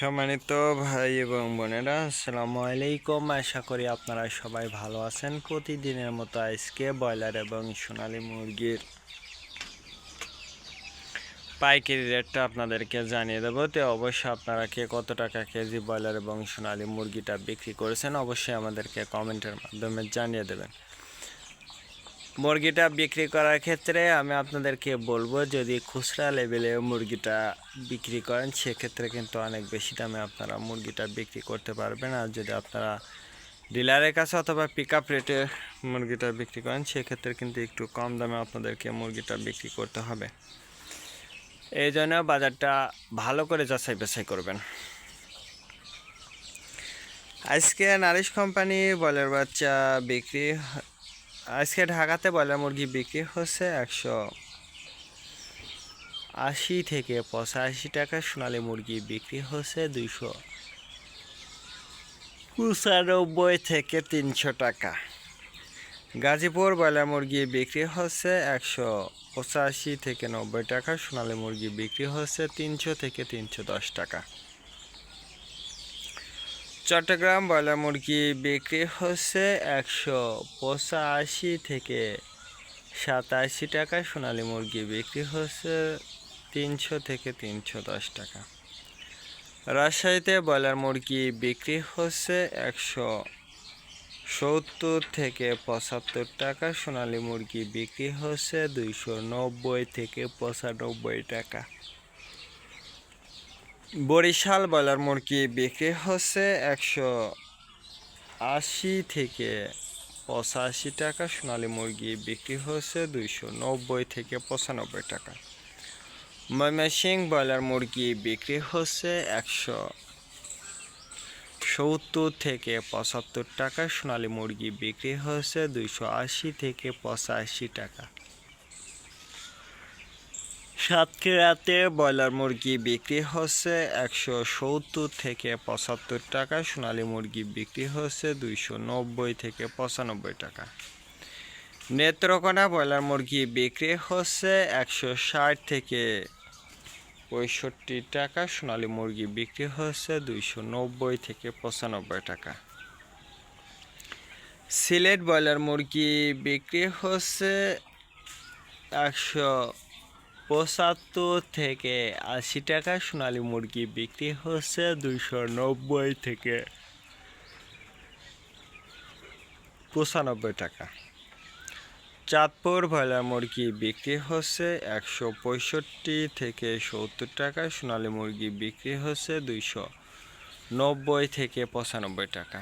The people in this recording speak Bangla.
সম্মানিত ভাই এবং বোনেরা, আসসালামু আলাইকুম। আশা করি আপনারা সবাই ভালো আছেন। প্রতিদিনের মতো আজকে ব্রয়লার এবং সোনালী মুরগির পাইকারি রেটটা আপনাদেরকে জানিয়ে দেবো। তো অবশ্যই আপনারা কে কত টাকা কেজি ব্রয়লার এবং সোনালী মুরগিটা বিক্রি করেছেন অবশ্যই আমাদেরকে কমেন্টের মাধ্যমে জানিয়ে দেবেন। মুরগিটা বিক্রি করার ক্ষেত্রে আমি আপনাদেরকে বলবো, যদি খুচরা লেভেলে মুরগিটা বিক্রি করেন সেক্ষেত্রে কিন্তু অনেক বেশি দামে আপনারা মুরগিটা বিক্রি করতে পারবেন। আর যদি আপনারা ডিলারের কাছে অথবা পিক আপ রেটে মুরগিটা বিক্রি করেন সেক্ষেত্রে কিন্তু একটু কম দামে আপনাদেরকে মুরগিটা বিক্রি করতে হবে। এই জন্য বাজারটা ভালো করে যাচাই বাছাই করবেন। আজকে নারিশ কোম্পানি ব্রয়লার বাচ্চা বিক্রি, আজকে ঢাকাতে ব্রয়লার মুরগি বিক্রি হচ্ছে 180 থেকে 85 টাকা। সোনালী মুরগি বিক্রি হচ্ছে 295 থেকে 300 টাকা। গাজীপুর ব্রয়লার মুরগি বিক্রি হচ্ছে 185 থেকে 90 টাকা। সোনালী মুরগি বিক্রি হচ্ছে 300 থেকে 310 টাকা। চট্টগ্রাম ব্রয়লার মুরগি বিক্রি হচ্ছে 185 থেকে 87 টাকা। সোনালী মুরগি বিক্রি হচ্ছে 300 থেকে 310 টাকা। রাজশাহীতে ব্রয়লার মুরগি বিক্রি হচ্ছে 170 থেকে 75 টাকা। সোনালী মুরগি বিক্রি হচ্ছে 290 থেকে 95 টাকা। বরিশাল ব্রয়লার মুরগি বিক্রি হচ্ছে 180 থেকে 85 টাকা। সোনালী মুরগি বিক্রি হচ্ছে 290 থেকে 95 টাকা। ময়মনসিংহ ব্রয়লার মুরগি বিক্রি হচ্ছে 170 থেকে 75 টাকা। সোনালী মুরগি বিক্রি হচ্ছে 280 থেকে 85 টাকা। সাতক্ষীরাতে ব্রয়লার মুরগি বিক্রি হচ্ছে 170 থেকে 75 টাকা। সোনালী মুরগি বিক্রি হচ্ছে 290 থেকে 95 টাকা। নেত্রকোনা ব্রয়লার মুরগি বিক্রি হচ্ছে 160 থেকে 65 টাকা। সোনালী মুরগি বিক্রি হচ্ছে 290 থেকে 95 টাকা। সিলেট ব্রয়লার মুরগি বিক্রি হচ্ছে 175 থেকে 80 টাকা। সোনালী মুরগি বিক্রি হচ্ছে 290 থেকে 95 টাকা। চাঁদপুর ব্রয়লার মুরগি বিক্রি হচ্ছে 165 থেকে 70 টাকা। সোনালী মুরগি বিক্রি হচ্ছে 290 থেকে 95 টাকা।